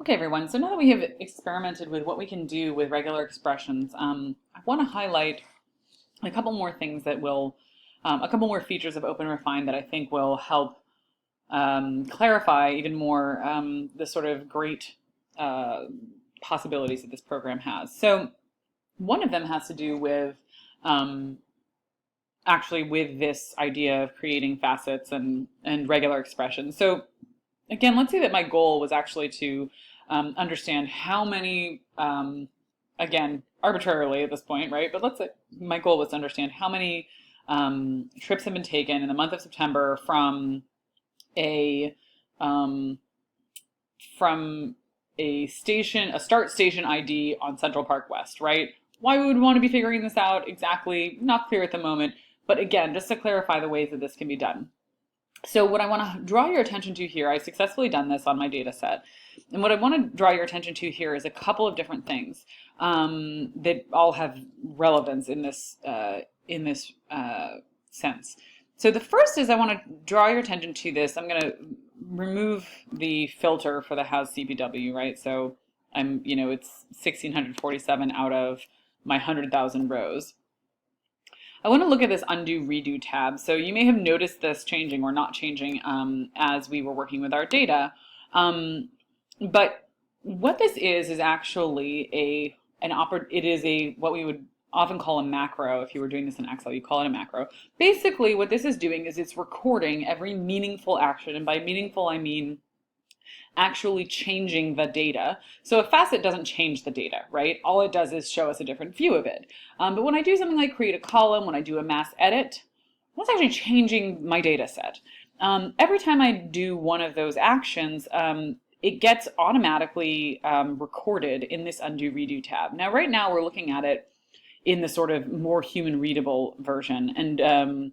Okay, everyone, so now that we have experimented with what we can do with regular expressions, I want to highlight a couple more things that will, a couple more features of OpenRefine that I think will help clarify even more the sort of great possibilities that this program has. So one of them has to do with actually with this idea of creating facets and regular expressions. So again, let's say that my goal was actually to understand how many, again, arbitrarily at this point, right? But let's say my goal was to understand how many trips have been taken in the month of September from a station, a start station ID on Central Park West, right? Why we would want to be figuring this out exactly, not clear at the moment. But again, just to clarify the ways that this can be done. So what I want to draw your attention to here, I've successfully done this on my data set. And what I want to draw your attention to here is a couple of different things that all have relevance in this sense. So the first is I want to draw your attention to this. I'm going to remove the filter for the house CPW, right? So it's 1,647 out of my 100,000 rows. I want to look at this undo redo tab. So you may have noticed this changing or not changing as we were working with our data. But what this is actually what we would often call a macro. If you were doing this in Excel, you call it a macro. Basically what this is doing is it's recording every meaningful action. And by meaningful, I mean actually changing the data. So a facet doesn't change the data, right? All it does is show us a different view of it. But when I do something like create a column, when I do a mass edit, that's actually changing my data set. Every time I do one of those actions, it gets automatically recorded in this undo redo tab. Now, right now we're looking at it in the sort of more human readable version. And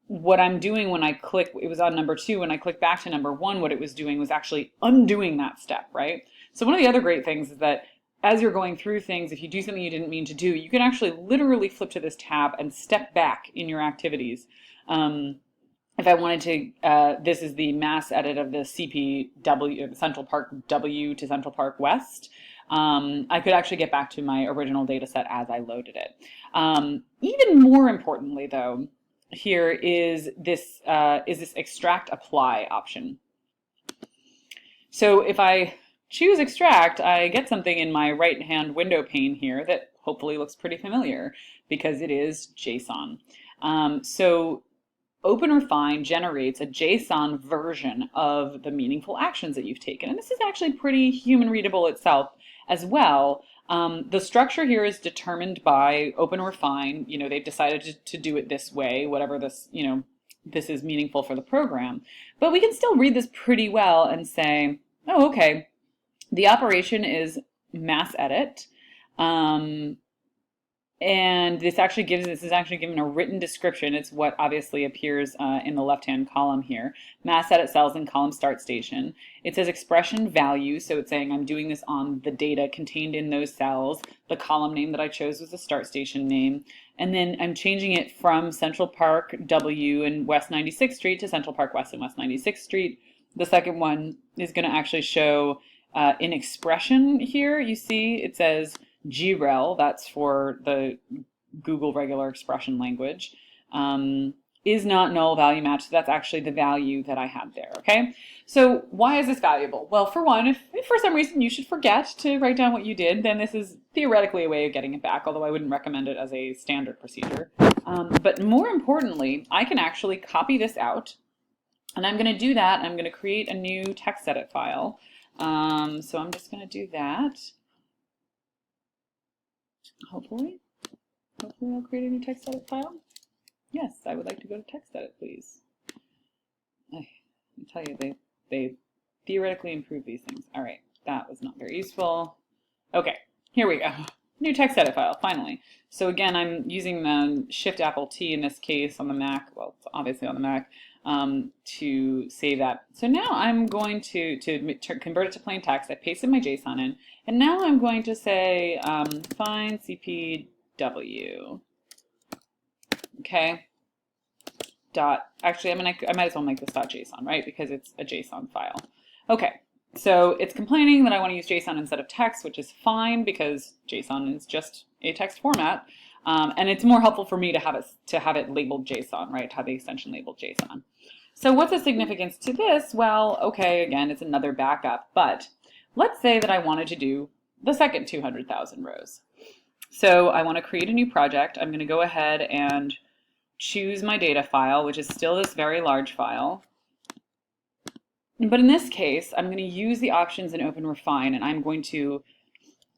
what I'm doing when I click, it was on number 2, when I click back to number 1, what it was doing was actually undoing that step, right? So one of the other great things is that as you're going through things, if you do something you didn't mean to do, you can actually literally flip to this tab and step back in your activities. If I wanted to, this is the mass edit of the CPW, Central Park W to Central Park West. I could actually get back to my original data set as I loaded it. Even more importantly, though, here is this extract apply option. So if I choose extract, I get something in my right hand window pane here that hopefully looks pretty familiar because it is JSON. So OpenRefine generates a JSON version of the meaningful actions that you've taken. And this is actually pretty human readable itself as well. The structure here is determined by OpenRefine. They've decided to do it this way, whatever this, this is meaningful for the program. But we can still read this pretty well and say, oh, okay, the operation is mass edit. And this is actually given a written description. It's what obviously appears in the left-hand column here. Mass edit cells in column start station. It says expression value, so it's saying I'm doing this on the data contained in those cells. The column name that I chose was the start station name. And then I'm changing it from Central Park W and West 96th Street to Central Park West and West 96th Street. The second one is going to actually show in expression here. You see it says grel, that's for the Google regular expression language, is not null value match. So that's actually the value that I had there, okay? So why is this valuable? Well, for one, if for some reason you should forget to write down what you did, then this is theoretically a way of getting it back, although I wouldn't recommend it as a standard procedure. But more importantly, I can actually copy this out, and I'm going to do that. I'm going to create a new text edit file. So I'm just going to do that. Hopefully I'll create a new text edit file. Yes, I would like to go to text edit, please. I tell you, they theoretically improve these things. All right, that was not very useful. Okay, here we go. New text edit file, finally. So again, I'm using the Shift Apple T in this case on the Mac. Well, it's obviously on the Mac. To save that. So now I'm going to convert it to plain text. I pasted my JSON in, and now I'm going to say find CPW. Okay. Actually, I might as well make this .json, right? Because it's a JSON file. Okay. So it's complaining that I want to use JSON instead of text, which is fine because JSON is just a text format. And it's more helpful for me to have it labeled JSON, right? To have the extension labeled JSON. So what's the significance to this? Well, okay, again, it's another backup, but let's say that I wanted to do the second 200,000 rows. So I want to create a new project. I'm going to go ahead and choose my data file, which is still this very large file. But in this case, I'm going to use the options in OpenRefine, and I'm going to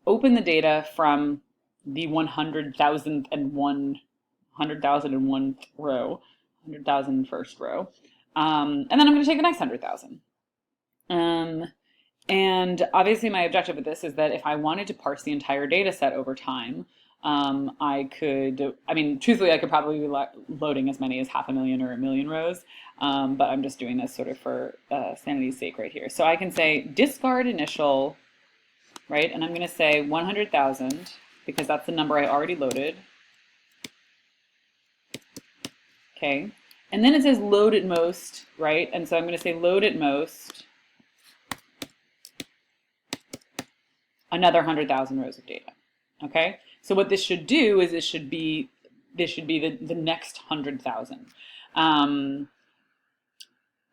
open the data from the 100,001th row, 100,001st row, and then I'm going to take the next 100,000. And obviously my objective with this is that if I wanted to parse the entire data set over time, truthfully, I could probably be loading as many as 500,000 or 1,000,000 rows, but I'm just doing this sort of for sanity's sake right here. So I can say discard initial, right? And I'm going to say 100,000 because that's the number I already loaded. Okay. And then it says load at most, right? And so I'm going to say load at most another 100,000 rows of data. Okay. So what this should do is this should be the next 100,000.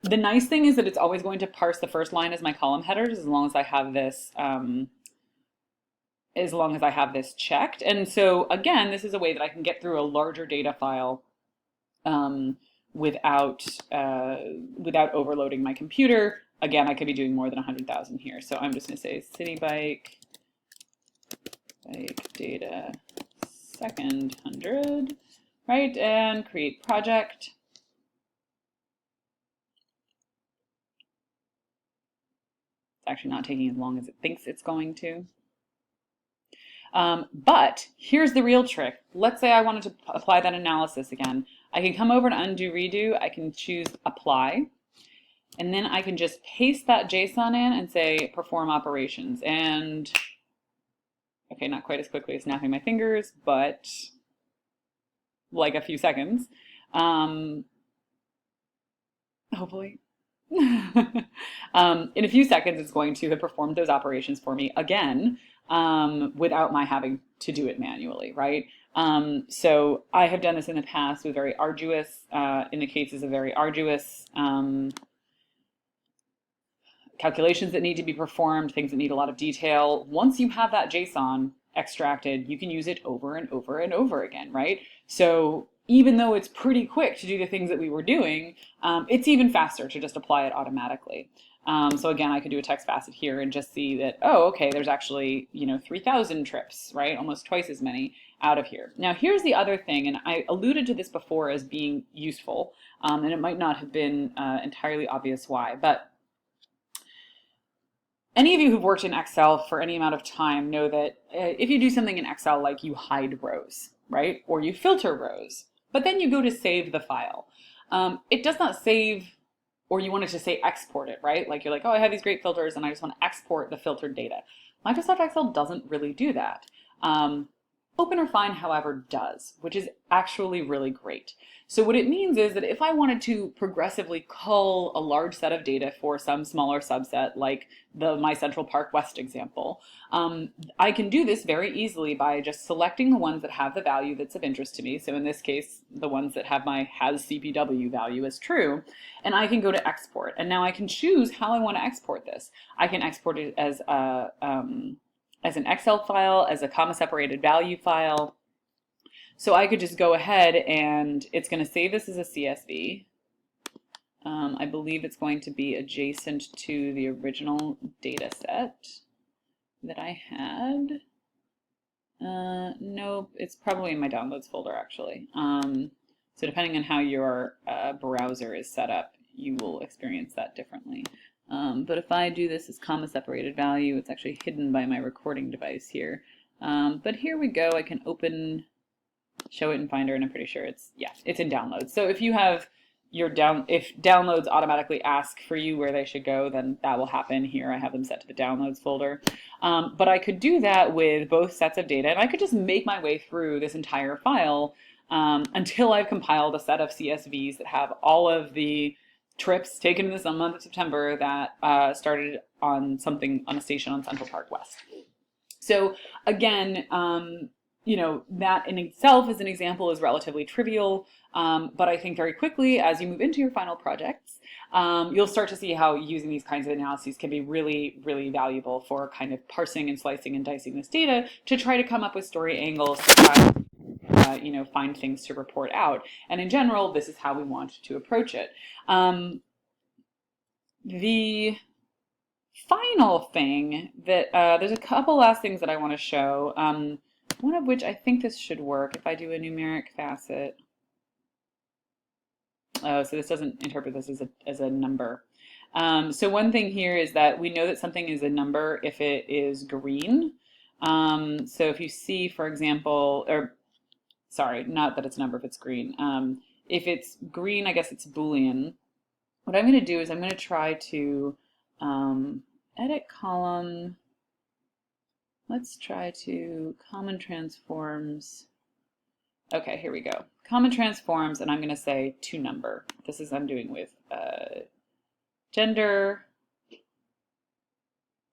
The nice thing is that it's always going to parse the first line as my column headers as long as I have this checked. And so again, this is a way that I can get through a larger data file without overloading my computer. Again, I could be doing more than 100,000 here. So I'm just going to say city bike data second 100, right? And create project. It's actually not taking as long as it thinks it's going to. But here's the real trick. Let's say I wanted to apply that analysis again. I can come over to undo redo. I can choose apply. And then I can just paste that JSON in and say perform operations. And okay, not quite as quickly as snapping my fingers, but like a few seconds. Hopefully. In a few seconds, it's going to have performed those operations for me again, without my having to do it manually, right? So I have done this in the past with very arduous, in the cases of very arduous calculations that need to be performed, things that need a lot of detail. Once you have that JSON extracted, you can use it over and over and over again, right? So even though it's pretty quick to do the things that we were doing, it's even faster to just apply it automatically. So again, I could do a text facet here and just see that, oh, okay, there's actually, 3,000 trips, right? Almost twice as many out of here. Now, here's the other thing, and I alluded to this before as being useful, and it might not have been entirely obvious why, but any of you who've worked in Excel for any amount of time know that if you do something in Excel like you hide rows, right? Or you filter rows, but then you go to save the file. It does not save, or you want it to say export it, right? Like you're like, oh, I have these great filters and I just want to export the filtered data. Microsoft Excel doesn't really do that. OpenRefine, however, does, which is actually really great. So what it means is that if I wanted to progressively cull a large set of data for some smaller subset, like my Central Park West example, I can do this very easily by just selecting the ones that have the value that's of interest to me. So in this case, the ones that have my has CPW value as true, and I can go to export. And now I can choose how I want to export this. I can export it as an Excel file, as a comma-separated value file. So I could just go ahead and it's going to save this as a CSV. I believe it's going to be adjacent to the original data set that I had. Nope, it's probably in my downloads folder actually. So depending on how your browser is set up, you will experience that differently. But if I do this as comma-separated value, it's actually hidden by my recording device here. But here we go. I can show it in Finder, and I'm pretty sure it's in downloads. So if you have if downloads automatically ask for you where they should go, then that will happen here. I have them set to the downloads folder. But I could do that with both sets of data, and I could just make my way through this entire file until I've compiled a set of CSVs that have all of the trips taken in the month of September that started on a station on Central Park West. So again, that in itself as an example is relatively trivial, but I think very quickly as you move into your final projects, you'll start to see how using these kinds of analyses can be really, really valuable for kind of parsing and slicing and dicing this data to try to come up with story angles to try find things to report out. And in general, this is how we want to approach it. The final thing that there's a couple last things that I want to show, one of which I think this should work if I do a numeric facet. Oh, so this doesn't interpret this as a number. So one thing here is that we know that something is a number if it is green. So if you see, for example, or sorry, not that it's a number if it's green. If it's green, I guess it's Boolean. What I'm going to do is I'm going to try to edit column. Let's try to common transforms. Okay, here we go. Common transforms, and I'm going to say to number. This is I'm doing with gender.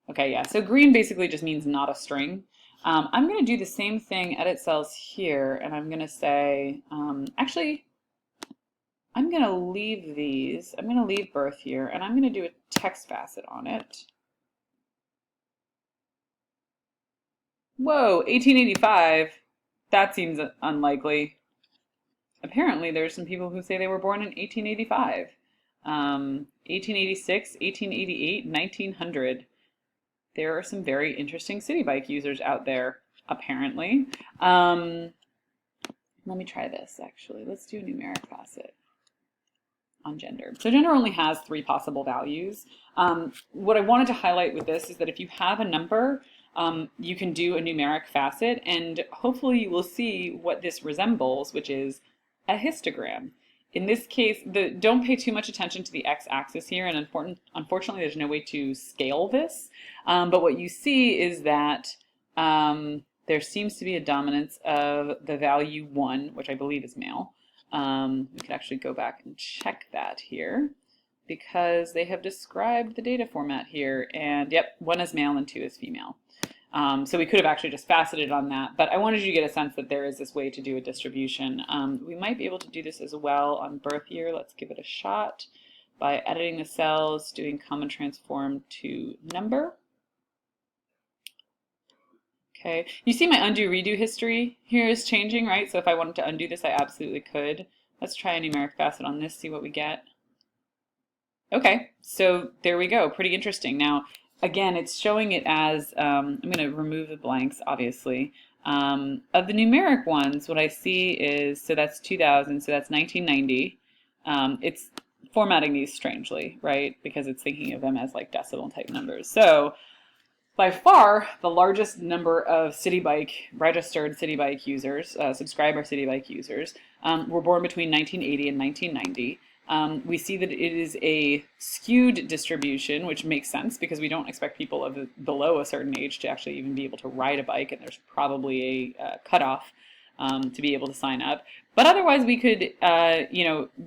Okay, yeah, so green basically just means not a string. I'm going to do the same thing, edit cells here, and I'm going to say, actually, I'm going to leave these. I'm going to leave birth here, and I'm going to do a text facet on it. Whoa, 1885. That seems unlikely. Apparently, there's some people who say they were born in 1885. 1886, 1888, 1900. There are some very interesting city bike users out there, apparently. Let me try this, actually. Let's do a numeric facet on gender. So gender only has 3 possible values. What I wanted to highlight with this is that if you have a number, you can do a numeric facet, and hopefully you will see what this resembles, which is a histogram. In this case, don't pay too much attention to the x-axis here, and unfortunately there's no way to scale this. But what you see is that there seems to be a dominance of the value 1, which I believe is male. We could actually go back and check that here, because they have described the data format here, and yep, 1 is male and 2 is female. So we could have actually just faceted on that, but I wanted you to get a sense that there is this way to do a distribution. We might be able to do this as well on birth year. Let's give it a shot by editing the cells, doing common transform to number. Okay, you see my undo redo history here is changing, right? So if I wanted to undo this, I absolutely could. Let's try a numeric facet on this, see what we get. Okay, so there we go, pretty interesting. Now, again, it's showing it as, I'm going to remove the blanks, obviously. Of the numeric ones, what I see is, so that's 2000, so that's 1990. It's formatting these strangely, right? Because it's thinking of them as like decimal type numbers. So by far, the largest number of registered city bike users, subscriber city bike users, were born between 1980 and 1990. We see that it is a skewed distribution, which makes sense because we don't expect people below a certain age to actually even be able to ride a bike, and there's probably a cutoff to be able to sign up. But otherwise we could,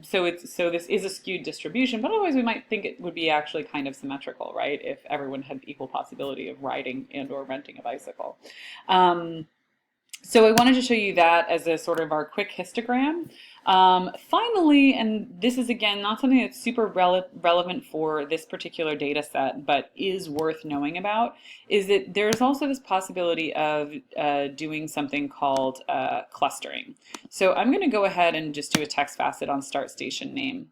so this is a skewed distribution, but otherwise we might think it would be actually kind of symmetrical, right? If everyone had equal possibility of riding and or renting a bicycle. So I wanted to show you that as a sort of our quick histogram. Finally, and this is again not something that's super relevant for this particular data set, but is worth knowing about, is that there's also this possibility of doing something called clustering. So I'm going to go ahead and just do a text facet on start station name.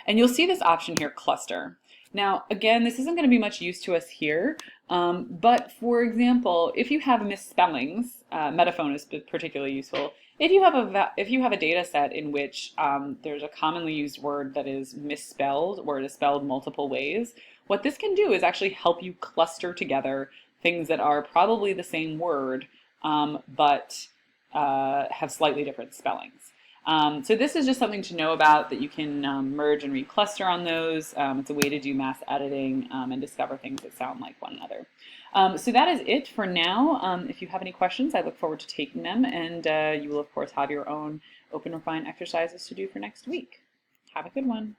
And you'll see this option here, cluster. Now, again, this isn't going to be much use to us here, but for example, if you have misspellings, metaphone is particularly useful. If you have a data set in which there's a commonly used word that is misspelled or it is spelled multiple ways, what this can do is actually help you cluster together things that are probably the same word, but have slightly different spellings. So this is just something to know about, that you can merge and recluster on those. It's a way to do mass editing and discover things that sound like one another. So that is it for now. If you have any questions, I look forward to taking them, and you will of course have your own OpenRefine exercises to do for next week. Have a good one.